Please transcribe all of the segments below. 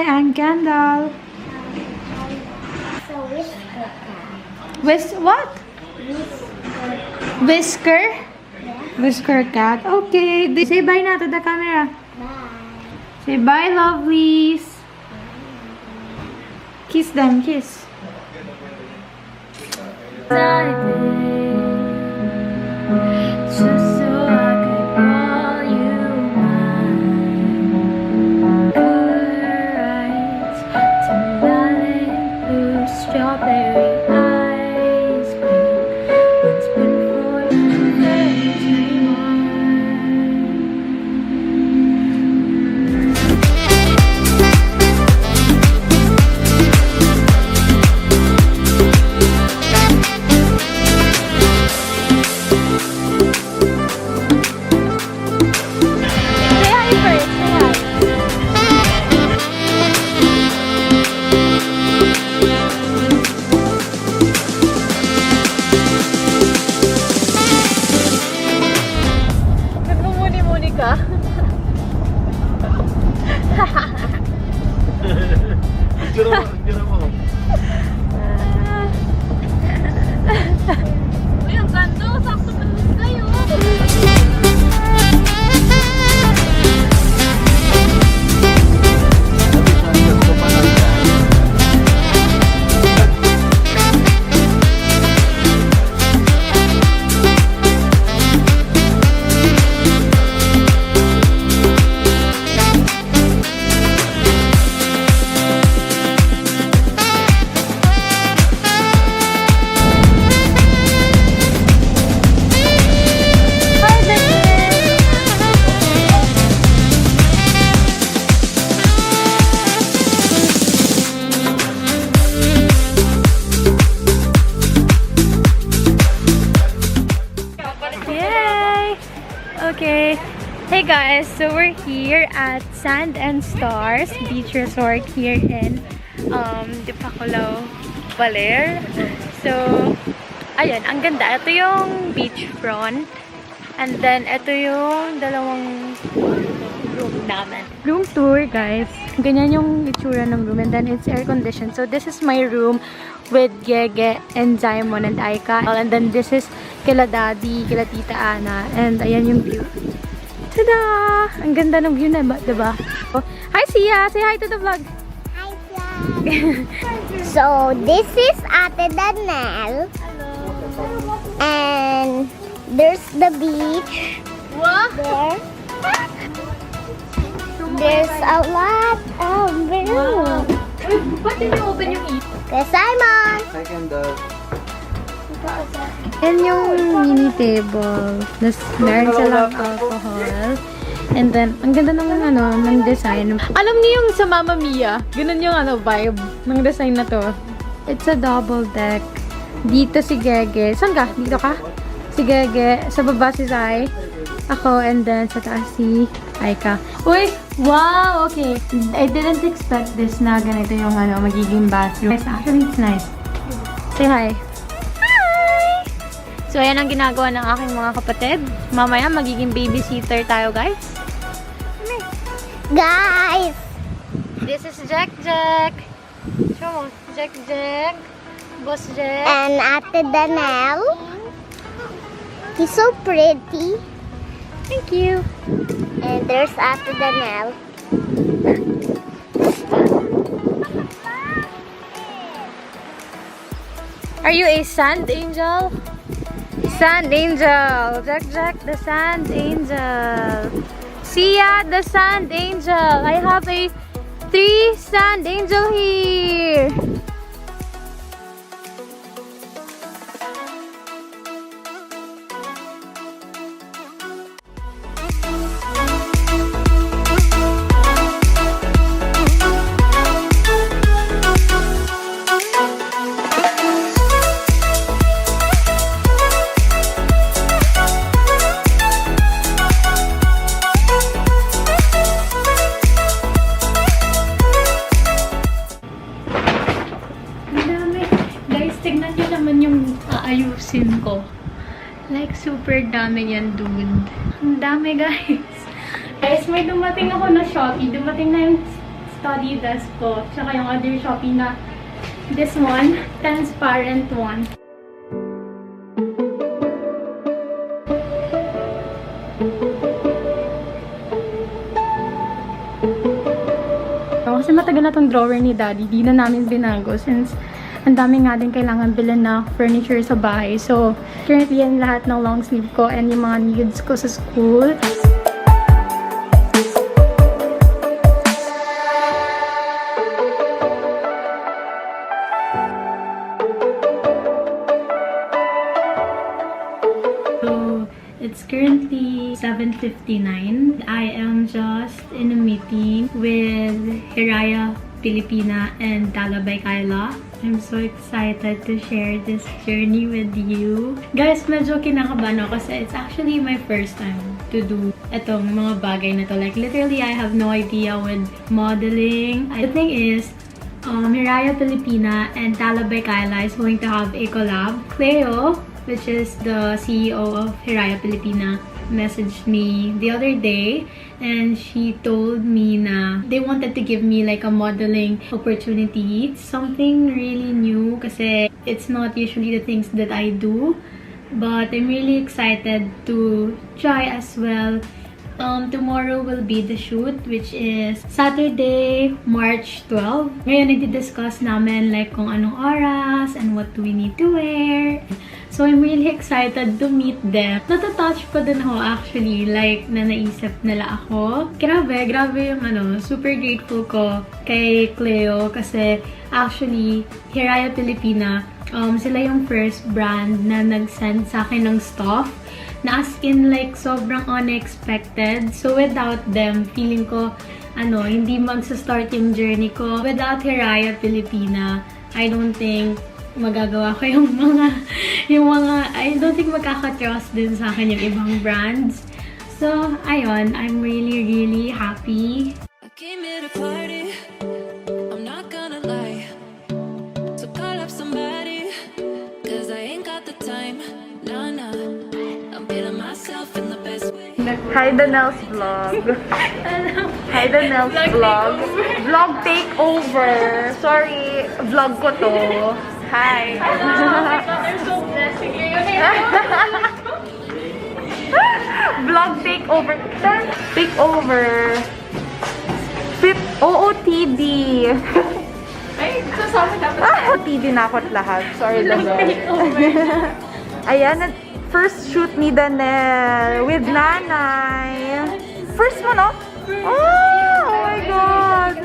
and Kendall. So whisker cat. What? Whisker? Yeah. Whisker cat. Okay. Say bye na to the camera. Bye. Say bye, lovelies. Kiss them. Kiss. Just so I could call you mine. Her eyes, tamale blue strawberry ice cream. It's been 4 days Nagmumuni-muni ka? Tira mo. Uy, ang ganda. Sakto na kayo. Okay. Hey guys, so we're here at Sand and Stars Beach Resort here in Dipaculao, Baler. So, ayun, ang ganda. Ito yung beach front. And then, ito yung dalawang room namin. Room tour, guys. Ganyan yung itsura ng room. And then, it's air-conditioned. So, this is my room with Gege and Simon and Aika. And then, this is kila Daddy, kila Tita Ana. And, ayan yung view. Tada! Ang ganda ng view na, diba? Oh, hi, Sia! Say hi to the vlog! Hi, vlog! So, this is Ate Danelle. Hello! And there's the beach. What? There. There's a lot of view. Wow. Uy, ba't did you open yung eat? Kay Simon! Second Yan yung mini table. Tapos meron silang alcohol. And then, ang ganda ng design. Alam niyo yung sa Mamma Mia? Ganun yung vibe ng design na to. It's a double deck. Dito si Gege. Saan ka? Dito ka? Si Gege. Sa baba si Zai. Ako. And then sa taas si Aika. Uy! Wow! Okay. I didn't expect this na ganito yung magiging bathroom. Actually, it's nice. Say hi. So, ayan ang ginagawa ng aking mga kapatid. Mamaya, magiging babysitter tayo, guys. Guys! This is Jack Jack. Show mo. Jack Jack. Boss Jack. And Ate Danelle. He's so pretty. Thank you. And there's Ate Danelle. Are you a sand angel? Sand angel. Jack Jack, the sand angel. Sia, the sand angel. I have a 3 sand angel here. Aayusin ko. Like, super dami yan, dude. Ang dami, guys. Guys, may dumating ako na Shopee. Dumating na yung study desk ko. Tsaka yung other Shopee na this one, transparent one. Kasi matagal na tong drawer ni Daddy, di na namin binago since ang dami nga din kailangan bilhin na furniture sa bahay. So, currently yan lahat ng long sleeve ko and yung mga needs ko sa school. It's currently 7:59. I am just in a meeting with Hiraya Pilipina and Tala by Kyla. I'm so excited to share this journey with you. Guys, medyo kinakabahan ako kasi it's actually my first time to do itong mga bagay na to. Like, literally, I have no idea with modeling. The thing is, Hiraya Pilipina and Tala by Kyla is going to have a collab. Cleo, which is the CEO of Hiraya Pilipina, messaged me the other day and she told me na they wanted to give me like a modeling opportunity. It's something really new kasi it's not usually the things that I do, but I'm really excited to try as well. Tomorrow will be the shoot, which is Saturday, March 12. Ngayon, nagdi-discuss namin like kung anong oras and what do we need to wear. So, I'm really excited to meet them. Natatouch pa din ako actually, like na naisip nila ako. Grabe yung super grateful ko kay Cleo kasi actually, Hiraya Pilipina, sila yung first brand na nag-send sa akin ng stuff. Na as in like sobrang unexpected. So without them, feeling ko hindi magsa-start yung journey ko. Without Hiraya Pilipina, I don't think magagawa ko yung mga I don't think magkaka-trust din sa akin yung ibang brands. So ayun, I'm really happy. I came here to party, I'm not gonna lie. So call up somebody, cause I ain't got the time. Nah, I'm feeling myself in the best way. Hi, Danelle's vlog. Hi, Danelle's vlog. Vlog takeover. Sorry, vlog ko to. Hi. Vlog takeover. Takeover. OOTD. Ay, sasama dapat. OOTD na ako at lahat. Sorry, Danelle. Ayan, first shoot ni Danelle with nanay. First mo, no? Oh my God!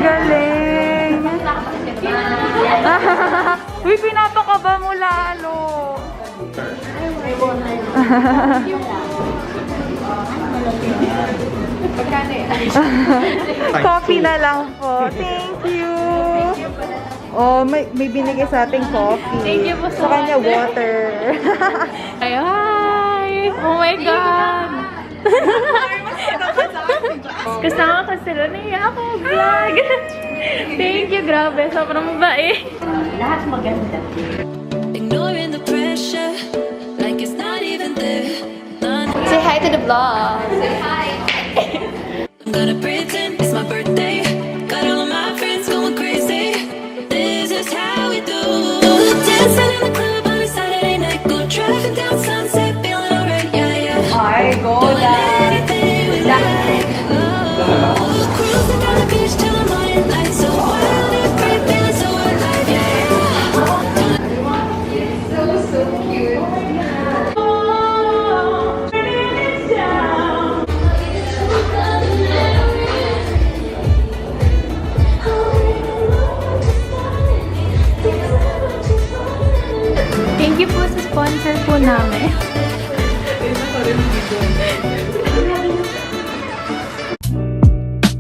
Galing! Uy, pinapakaba mo lalo. Coffee na lang po. Thank you. Oh, may binigay sa ating coffee. Thank you po so sa kanya, much. water. Hi! Oh my God! Kasama ka sila niya ako vlog. Thank you, grabe. Sobrang mabait. Lahat maganda. Ignoring the pressure, like it's not even there. Say hi to the vlog. I'm gonna pretend it's my birthday. Got all of my friends going crazy. This is how we do. Dancing in the club on a Saturday night. Go driving down Sunset, feeling alright, yeah. Ay, go Doing anything we like. Oh, cruising down the beach till the morning light. So wild and free, feeling so alive, yeah. So cute. Thank you po sa sponsor po namin.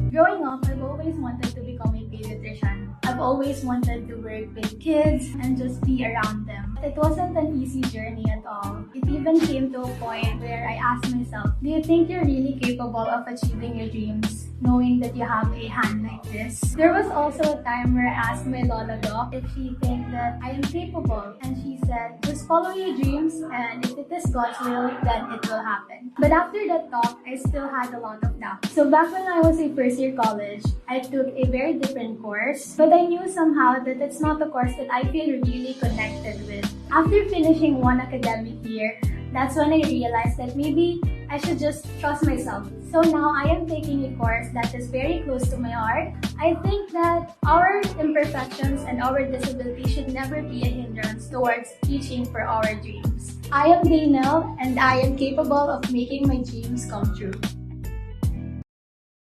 Growing up, I've always wanted to become a pediatrician. I've always wanted to work with kids and just be around them. It wasn't an easy journey at all. It even came to a point where I asked myself, do you think you're really capable of achieving your dreams? knowing that you have a hand like this. There was also a time where I asked my Lola Doc if she thinks that I am capable, and she said, just follow your dreams, and if it is God's will, then it will happen. But after that talk, I still had a lot of doubt. So back when I was in first year college, I took a very different course, but I knew somehow that it's not a course that I feel really connected with. After finishing one academic year, that's when I realized that maybe I should just trust myself. So now I am taking a course that is very close to my heart. I think that our imperfections and our disability should never be a hindrance towards reaching for our dreams. I am Danelle, and I am capable of making my dreams come true.